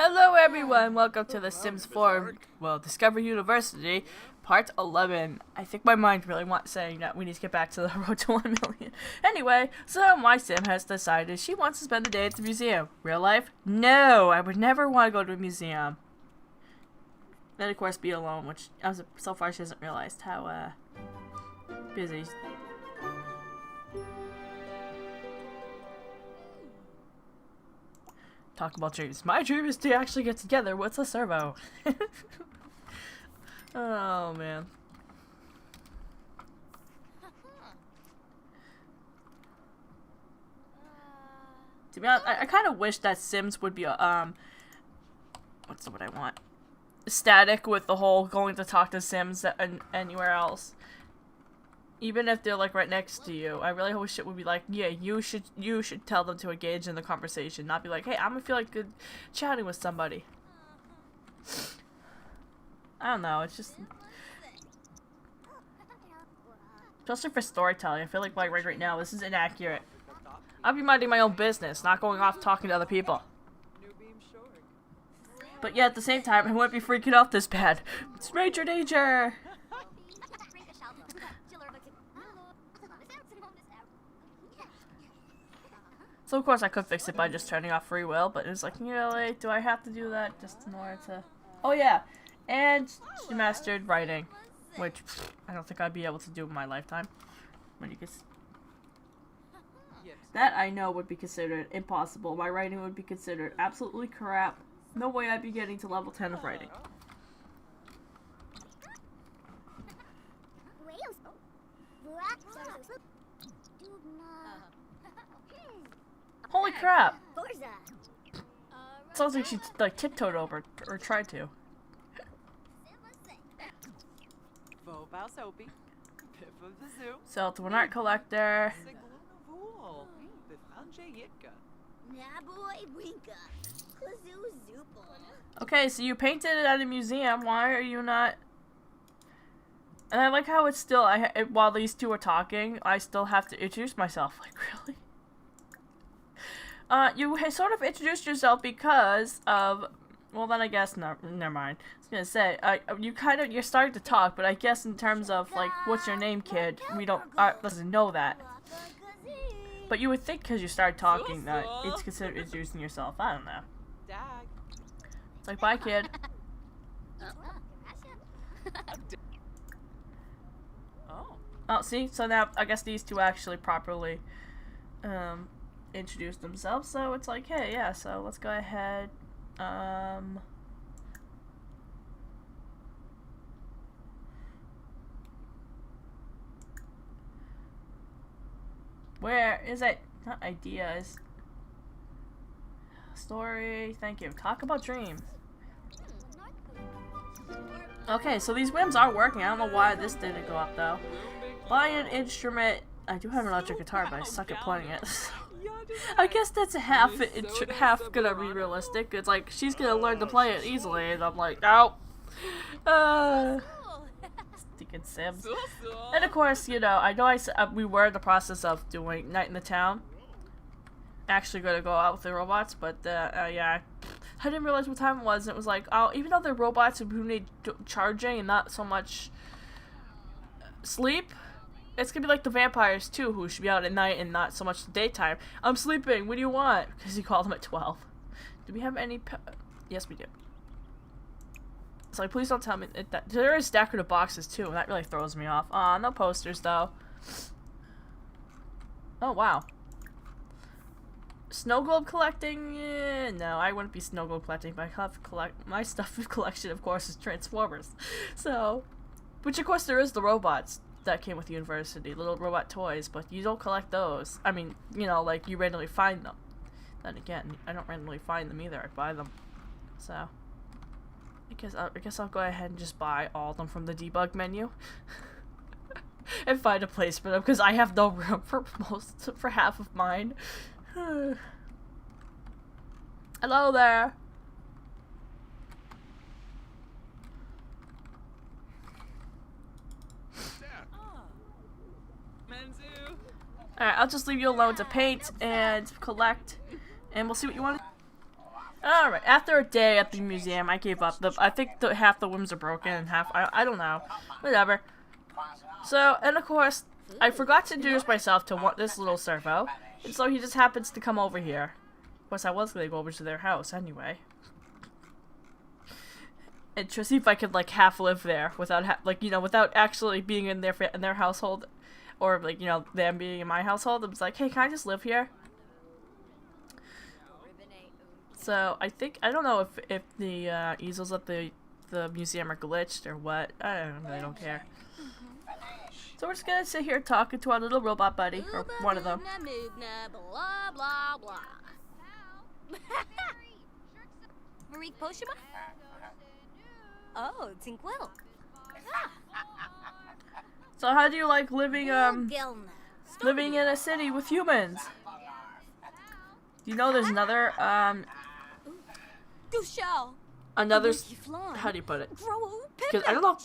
Hello everyone, welcome to The Sims 4, Discover University, Part 11. I think my mind really wants saying that we need to get back to the road to 1 million. Anyway, so my sim has decided she wants to spend the day at the museum. Real life? No, I would never want to go to a museum. Then of course be alone, which so far she hasn't realized how busy. Talk about dreams. My dream is to actually get together with a servo. Oh man. To be honest, I kind of wish that Sims would be what's the word I want? Static with the whole going to talk to Sims anywhere else. Even if they're like right next to you, I really wish it would be like, yeah, you should tell them to engage in the conversation, not be like, hey, I'm gonna feel like good chatting with somebody. I don't know, it's just, especially for storytelling, I feel like right now this is inaccurate. I'll be minding my own business, not going off talking to other people. But yeah, at the same time, I wouldn't be freaking out this bad. It's major danger. So of course I could fix it by just turning off free will, but it's like, really, do I have to do that just in order to... Oh yeah, and she mastered writing, which I don't think I'd be able to do in my lifetime. When you that I know would be considered impossible. My writing would be considered absolutely crap. No way I'd be getting to level 10 of writing. Holy crap! Sounds like she like tiptoed over or tried to. Sell to an art collector. Okay, so you painted it at a museum. Why are you not? And I like how it's still. While these two are talking, I still have to introduce myself. Like, really? You sort of introduced yourself because of, well then I guess, no, never mind. I was gonna say, you're starting to talk, but I guess in terms of, like, what's your name, kid, we don't, doesn't know that. But you would think because you started talking that it's considered introducing yourself, I don't know. It's like, bye kid. Oh, see, so now, I guess these two actually properly, introduce themselves, so it's like, hey, yeah, so let's go ahead, where is it? Not ideas. Story, thank you. Talk about dreams. Okay, so these whims are working. I don't know why this didn't go up, though. Buy an instrument. I do have an electric guitar, but I suck at playing it. I guess that's half gonna be realistic. It's like, she's gonna learn to play it easily, and I'm like, no. Stinking Sims. And of course, you know, I know we were in the process of doing Night in the Town. Actually gonna go out with the robots, but, yeah. I didn't realize what time it was, and it was like, oh, even though they're robots who need charging and not so much sleep, it's gonna be like the vampires too, who should be out at night and not so much daytime. I'm sleeping, what do you want? Because he called them at 12. Do we have any yes, we do. It's like, please don't tell me that there is decorative boxes too, and that really throws me off. Aw, no posters though. Oh, wow. Snow globe collecting? No, I wouldn't be snow globe collecting, but I have my stuff in collection, of course, is Transformers. So, which of course there is the robots that came with the university, little robot toys, but you don't collect those. I mean, you know, like, you randomly find them. Then again, I don't randomly find them either, I buy them. So, I guess I'll go ahead and just buy all of them from the debug menu. And find a place for them, because I have no room for half of mine. Hello there. Alright, I'll just leave you alone to paint and collect, and we'll see what you want. Alright, after a day at the museum, I gave up. I think half the rooms are broken and half, I don't know. Whatever. So, and of course, I forgot to introduce myself to this little servo. And so he just happens to come over here. Of course, I was going to go over to their house anyway. And to see if I could, like, half live there without, without actually being in their household. Or, like, you know, them being in my household. It was like, hey, can I just live here? So, I don't know if the easels at the museum are glitched or what. I really don't care. So we're just gonna sit here talking to our little robot buddy, or one of them. Oh, Tinkwell. So how do you like living in a city with humans? Do you know there's another how do you put it? Because I don't know.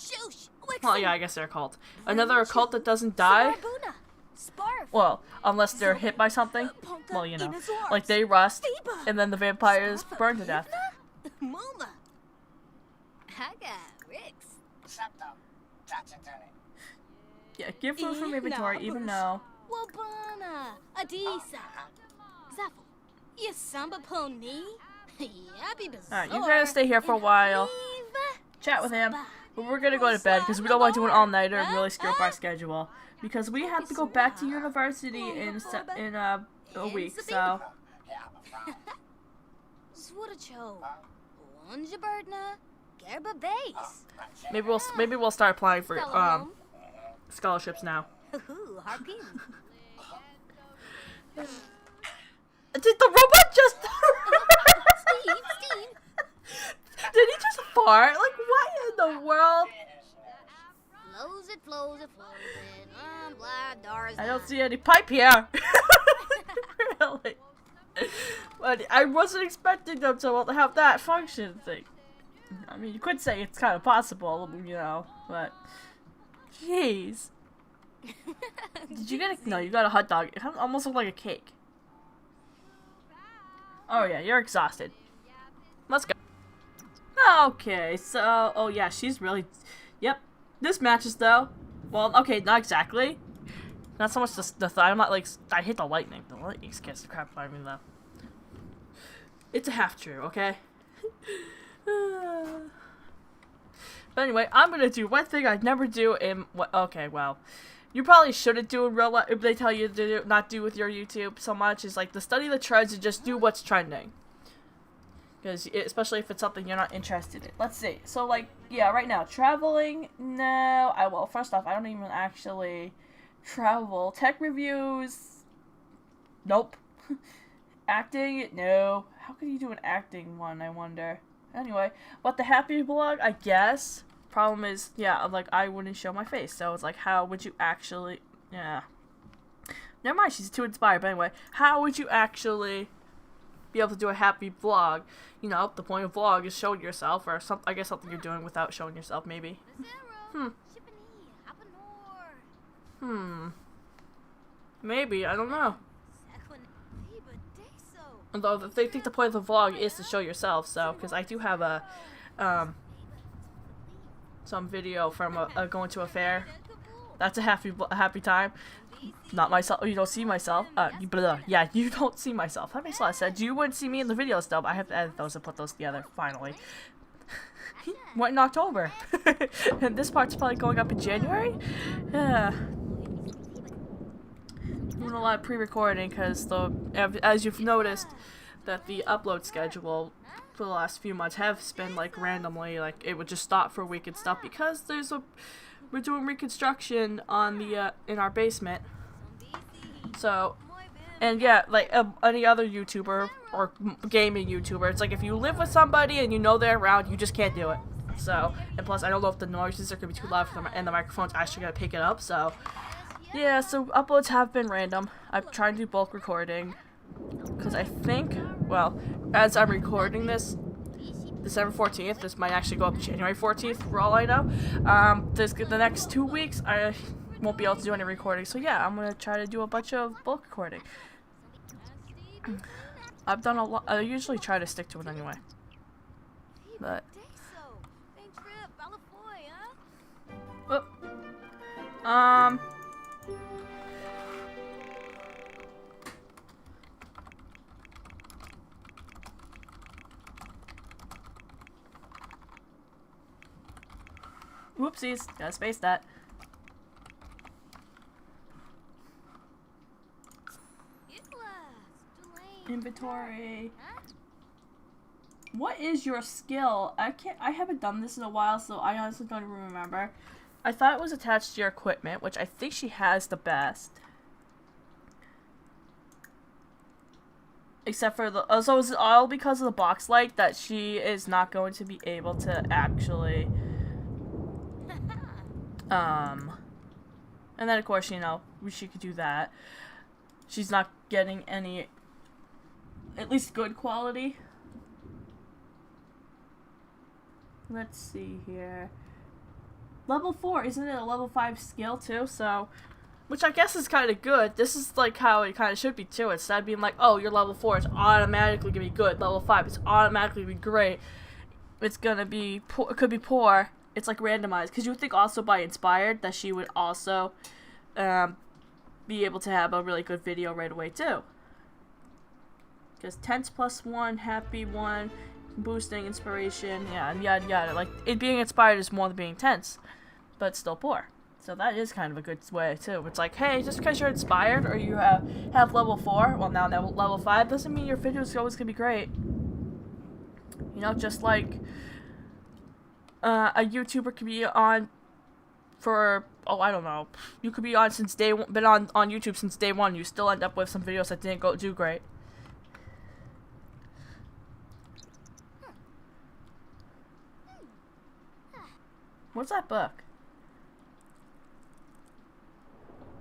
Well, yeah, I guess they're a cult. Another cult that doesn't die? Well, unless they're hit by something. Well, you know. Like they rust, and then the vampires burn to death. Yeah, give food from inventory, even though... Alright, you're gonna stay here for a while. Chat with him. But we're gonna go to bed because we don't want to do an all-nighter and really screw up our schedule. Because we have to go back to university in a week, so... Maybe we'll start applying for scholarships now. Did the robot just... Steve. Did he just fart? Like, what in the world? I don't see any pipe here. Really? But I wasn't expecting them to have that function thing. I mean, you could say it's kind of possible, you know, but... Jeez. Did you get a... No, you got a hot dog. It almost looked like a cake. Oh yeah, you're exhausted. Let's go. Okay, so... Oh yeah, she's really... Yep. This matches, though. Well, okay, not exactly. Not so much the thigh. I'm not like... I hate the lightning. The lightning scares the crap out of me, though. It's a half true, okay? But anyway, I'm gonna do one thing I'd never do in... Okay, well... You probably shouldn't do in real life if they tell you to not do with your YouTube so much. Is like to study the trends and just do what's trending. Because especially if it's something you're not interested in. Let's see. So like, yeah, right now traveling. No, well, first off, I don't even actually travel. Tech reviews. Nope. Acting. No. How could you do an acting one? I wonder. Anyway, but the happy vlog, I guess. Problem is, yeah, like, I wouldn't show my face, so it's like, how would you actually, yeah. Never mind, she's too inspired, but anyway, how would you actually be able to do a happy vlog? You know, the point of vlog is showing yourself, or some, I guess something you're doing without showing yourself, maybe. Maybe, I don't know. Although, they think the point of the vlog is to show yourself, so, because I do have a, some video from going to a fair. That's a happy time. Not myself. You don't see myself. Yeah, you don't see myself. That makes a lot of sense. You wouldn't see me in the video still, but I have to edit those and put those together finally. Went in October, and this part's probably going up in January. Yeah. Doing a lot of pre-recording because as you've noticed, that the upload schedule for the last few months have been like randomly, like it would just stop for a week and stuff because we're doing reconstruction on the in our basement. So, and yeah, like any other YouTuber or gaming YouTuber, it's like if you live with somebody and you know they're around, you just can't do it. So, and plus I don't know if the noises are gonna be too loud for them and the microphone's actually gonna pick it up. So, yeah, so uploads have been random. I'm trying to do bulk recording. Because I think, well, as I'm recording this, December 14th, this might actually go up January 14th for all I know. The next 2 weeks, I won't be able to do any recording. So yeah, I'm going to try to do a bunch of bulk recording. I've done a lot. I usually try to stick to it anyway. But. Whoop. Whoopsies. Gotta space that. Inventory. What is your skill? I haven't done this in a while, so I honestly don't even remember. I thought it was attached to your equipment, which I think she has the best. Except for the... so is it all because of the box light that she is not going to be able to actually... And then, of course, you know, she could do that. She's not getting any... at least good quality. Let's see here. Level 4, isn't it a level 5 skill too? So, which I guess is kind of good. This is like how it kind of should be too. Instead of being like, oh, you're level 4, it's automatically gonna be good. Level 5, it's automatically gonna be great. It's gonna be, it could be poor. It's like randomized. Because you would think also by Inspired that she would also be able to have a really good video right away too. Because tense plus 1, happy 1, boosting, inspiration, yeah, and yada yada. Like, it being inspired is more than being tense, but still poor. So that is kind of a good way too. It's like, hey, just because you're inspired or you have level 4, well now level 5, doesn't mean your video is always gonna be great. You know, just like a YouTuber could be on for, oh, I don't know, you could be on since day one, been on YouTube since day one. You still end up with some videos that didn't do great. What's that book?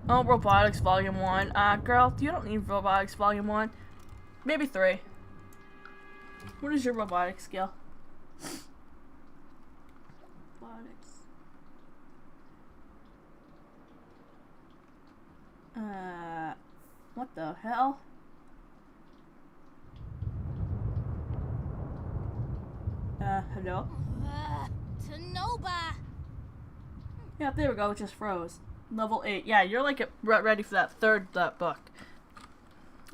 Oh, Robotics Volume 1. Girl, you don't need Robotics Volume 1. Maybe 3. What is your robotics skill? Robotics. What the hell? Hello? Yeah, there we go, it just froze. Level 8. Yeah, you're like ready for that third book.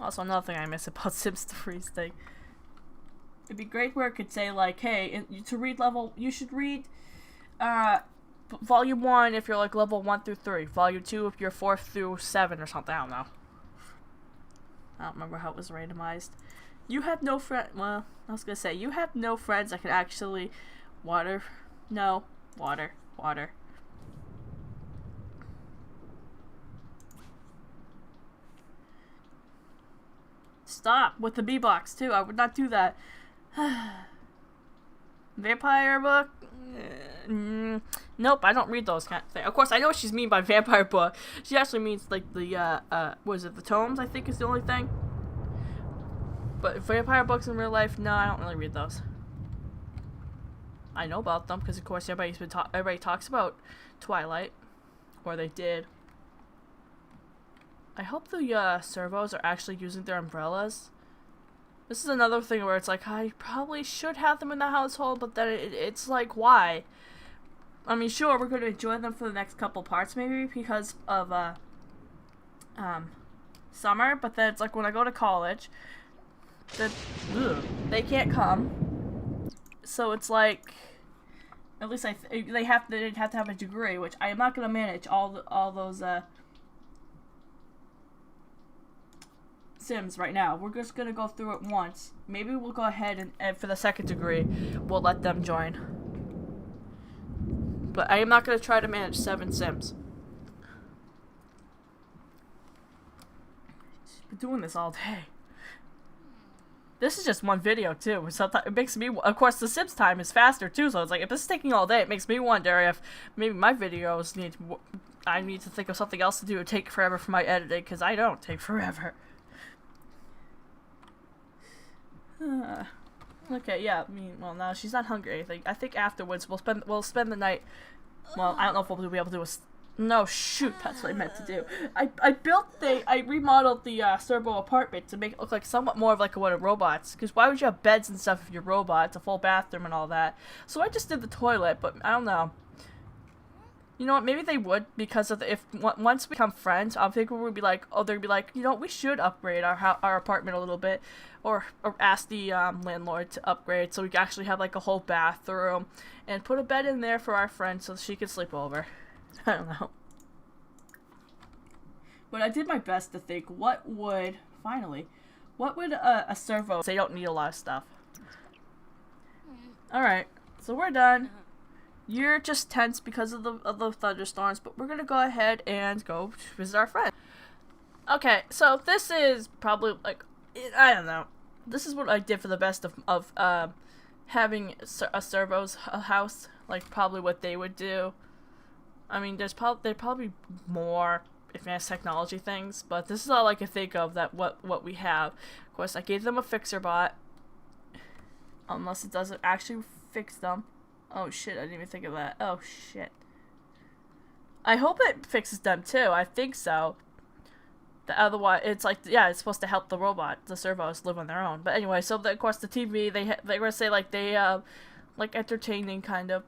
Also, another thing I miss about Sims 3's thing. It'd be great where it could say, like, hey, to read level, you should read Volume 1 if you're like level 1 through 3. Volume 2 if you're 4 through 7 or something. I don't know. I don't remember how it was randomized. You have no friend. Well, I was gonna say, you have no friends that can actually water. No. Water. Stop with the B box too. I would not do that. Vampire book? Nope, I don't read those kind of things. Of course, I know what she's mean by vampire book. She actually means like the what is it? The tomes, I think, is the only thing. But vampire books in real life, no, I don't really read those. I know about them because, of course, everybody talks about Twilight, or they did. I hope the servos are actually using their umbrellas. This is another thing where it's like, I probably should have them in the household, but then it's like, why? I mean, sure, we're going to enjoy them for the next couple parts, maybe, because of summer, but then it's like when I go to college, they can't come. So it's like, at least they'd have to have a degree, which I am not going to manage all those Sims right now. We're just gonna go through it once. Maybe we'll go ahead and for the second degree, we'll let them join. But I am not gonna try to manage 7 Sims. She's been doing this all day. This is just one video too. Sometimes it makes me. Of course, the Sims time is faster too. So it's like if this is taking all day, it makes me wonder if maybe my videos need. I need to think of something else to do. It take forever for my editing because I don't take forever. Okay, yeah. I mean, well, no, she's not hungry or anything. I think afterwards we'll spend the night. Well, I don't know if we'll be able to do No, shoot, that's what I meant to do. I remodeled the Servo apartment to make it look like somewhat more of like one of robots. Because why would you have beds and stuff if you're robots, a full bathroom and all that? So I just did the toilet, but I don't know. You know what, maybe they would, because of once we become friends, I think we would be like, oh, they'd be like, you know, we should upgrade our apartment a little bit. Or ask the landlord to upgrade so we can actually have like a whole bathroom. And put a bed in there for our friend so she could sleep over. I don't know. But I did my best to think, what would a servo... They don't need a lot of stuff. Alright, so we're done. You're just tense because of the thunderstorms, but we're gonna go ahead and go visit our friend. Okay, so this is probably, like, I don't know. This is what I did for the best of having a servo's house. Like, probably what they would do. I mean, there's probably more advanced technology things, but this is all I can think of that what we have. Of course, I gave them a fixer bot, unless it doesn't actually fix them. Oh shit, I didn't even think of that. Oh shit. I hope it fixes them too. I think so. Otherwise, it's like, yeah, it's supposed to help the servos live on their own. But anyway, so of course the TV, they're gonna say like like entertaining kind of.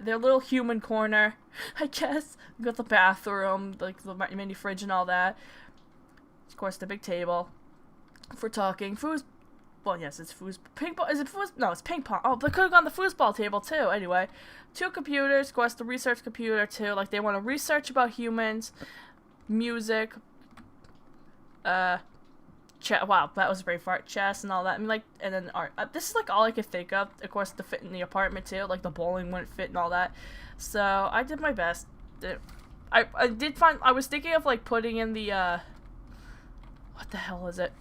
Their little human corner, I guess. We got the bathroom, like the mini fridge and all that. Of course, the big table for talking. Well, yes, it's ping pong. Is it foos? No, it's ping pong. Oh, they could have gone the foosball table too. Anyway, 2 computers. Of course, the research computer too. Like they want to research about humans, music. Wow, that was a brave fart. Chess and all that. I mean, like, and then art. This is like all I could think of. Of course, to fit in the apartment too. Like the bowling wouldn't fit and all that. So I did my best. I did find. I was thinking of like putting in the what the hell is it?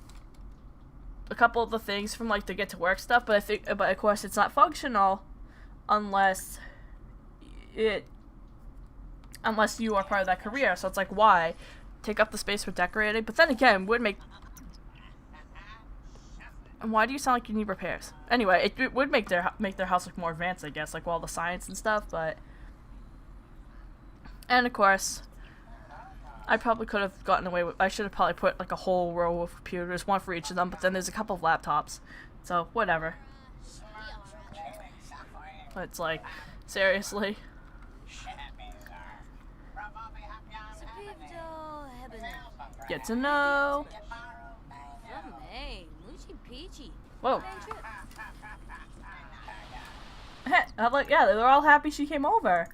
A couple of the things from like the get to work stuff, but of course it's not functional unless you are part of that career. So it's like, why take up the space for decorating? But then again, would make. And why do you sound like you need repairs? Anyway, it would make their house look more advanced, I guess, like all the science and stuff. But and of course, I probably could have gotten away with. I should have probably put like a whole row of computers, one for each of them. But then there's a couple of laptops, so whatever. But it's like, seriously. Get to know. Whoa. I'm like, yeah, they're all happy she came over.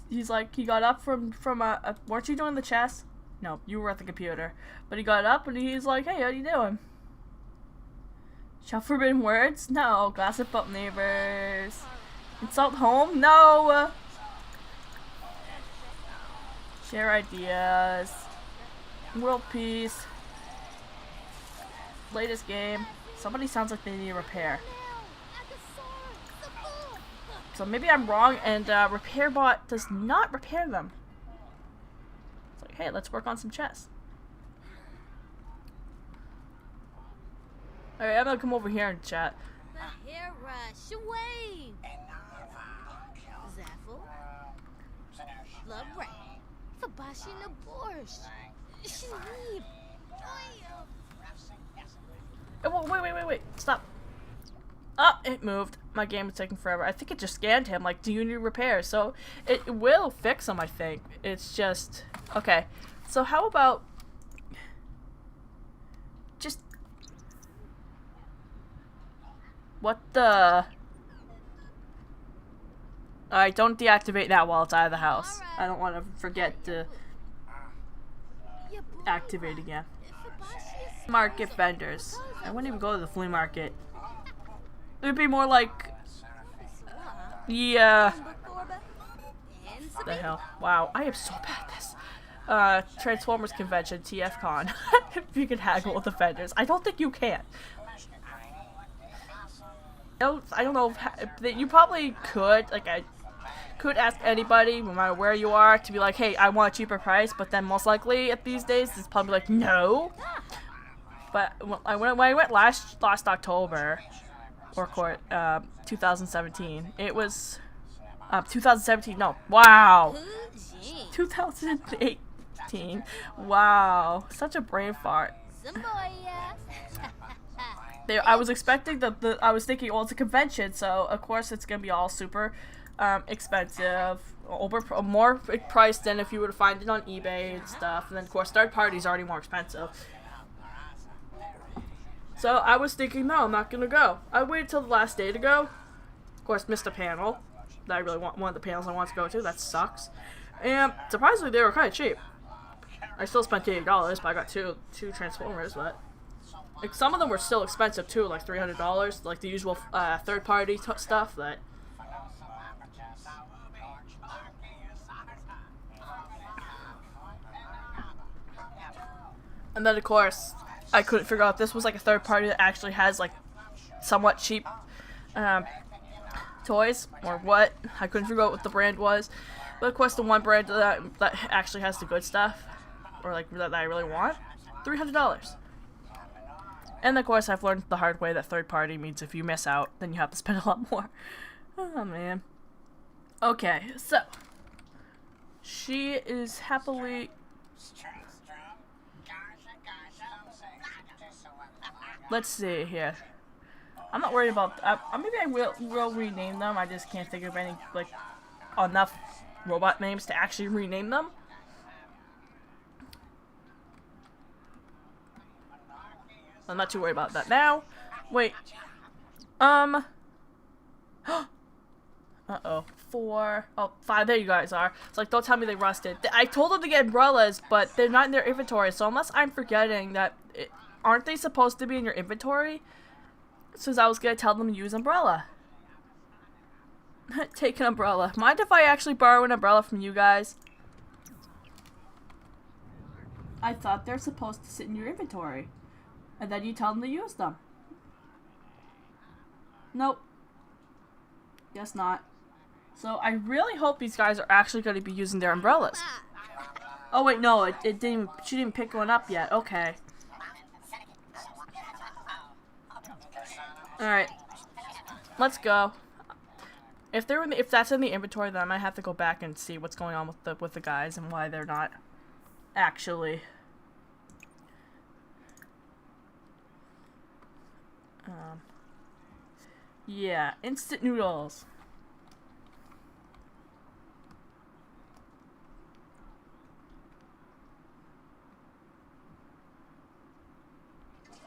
He's like, he got up from weren't you doing the chess? No, you were at the computer. But he got up and he's like, hey, how you doing? Shout forbidden words? No. Gossip about neighbors. Insult home? No. Share ideas. World peace. Latest game. Somebody sounds like they need a repair. So maybe I'm wrong and repair bot does not repair them. It's like, hey, let's work on some chess. Alright, I'm gonna come over here and chat. Wait. Stop. Oh, it moved. My game was taking forever. I think it just scanned him, like, do you need repairs? So, it will fix him, I think. It's just... Okay. So, how about... Just... What the... Alright, don't deactivate that while it's out of the house. I don't want to forget to... activate again. Market vendors. I wouldn't even go to the flea market. It would be more like... Yeah. What the hell? Wow, I am so bad at this. Transformers Convention, TFCon. If you can haggle with the vendors. I don't think you can. I don't know if you probably could. Like, I could ask anybody, no matter where you are, to be like, hey, I want a cheaper price. But then most likely, at these days, it's probably like, no. But when I went last October, or 2017, it was 2017. No, wow. 2018. Wow, such a brain fart. I was expecting I was thinking, well, it's a convention, so of course it's gonna be all super expensive, more priced than if you were to find it on eBay and stuff. And then of course third party's already more expensive. So I was thinking, no, I'm not gonna go. I waited till the last day to go. Of course, missed a panel that I really want. One of the panels I want to go to. That sucks. And surprisingly, they were kind of cheap. I still spent $80, but I got two Transformers. But like some of them were still expensive too, like $300, like the usual third-party stuff. That. And then of course, I couldn't figure out this was like a third party that actually has like somewhat cheap toys or what. I couldn't figure out what the brand was, but of course the one brand that actually has the good stuff, or like that I really want, $300. And of course I've learned the hard way that third party means if you miss out, then you have to spend a lot more. Oh man. Okay, so she is happily. Let's see here. I'm not worried about. Maybe I will rename them. I just can't think of any like enough robot names to actually rename them. I'm not too worried about that now. Wait. Uh-oh. 4. Oh, 5. There you guys are. It's like, don't tell me they rusted. I told them to get umbrellas, but they're not in their inventory. So unless I'm forgetting that, aren't they supposed to be in your inventory? Since I was gonna tell them to use umbrella. Take an umbrella. Mind if I actually borrow an umbrella from you guys? I thought they're supposed to sit in your inventory. And then you tell them to use them. Nope. Guess not. So I really hope these guys are actually going to be using their umbrellas. Oh wait, no, it didn't. She didn't pick one up yet. Okay. All right. Let's go. If that's in the inventory, then I might have to go back and see what's going on with the guys and why they're not actually. Yeah, instant noodles.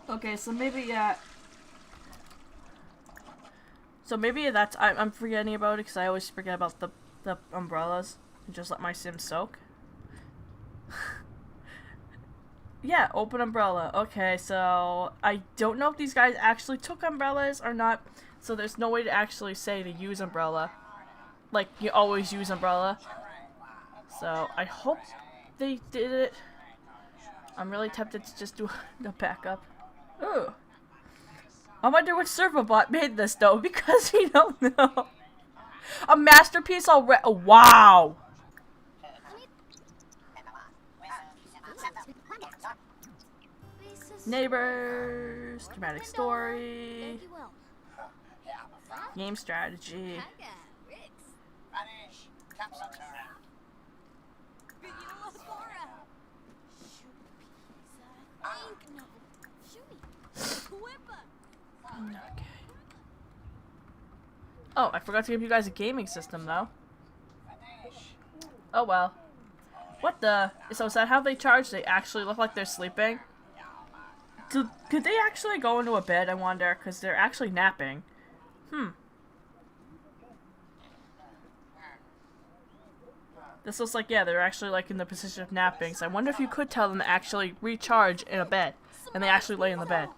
Okay, so maybe, yeah. So maybe that's, I'm forgetting about it because I always forget about the umbrellas and just let my sim soak. Yeah, open umbrella. Okay, so I don't know if these guys actually took umbrellas or not, so there's no way to actually say to use umbrella. Like, you always use umbrella. So, I hope they did it. I'm really tempted to just do the backup. Ooh. I wonder which servo bot made this, though, because we don't know. A masterpiece already. Oh, wow! Neighbors, dramatic story, game strategy. Okay. Oh, I forgot to give you guys a gaming system, though. Oh well. What the? So is that how they charge? They actually look like they're sleeping? Could they actually go into a bed, I wonder? Because they're actually napping. This looks like, yeah, they're actually like in the position of napping. So I wonder if you could tell them to actually recharge in a bed. And they actually lay in the bed.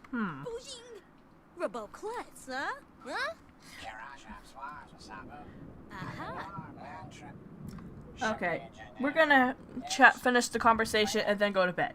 Okay, we're gonna finish the conversation and then go to bed.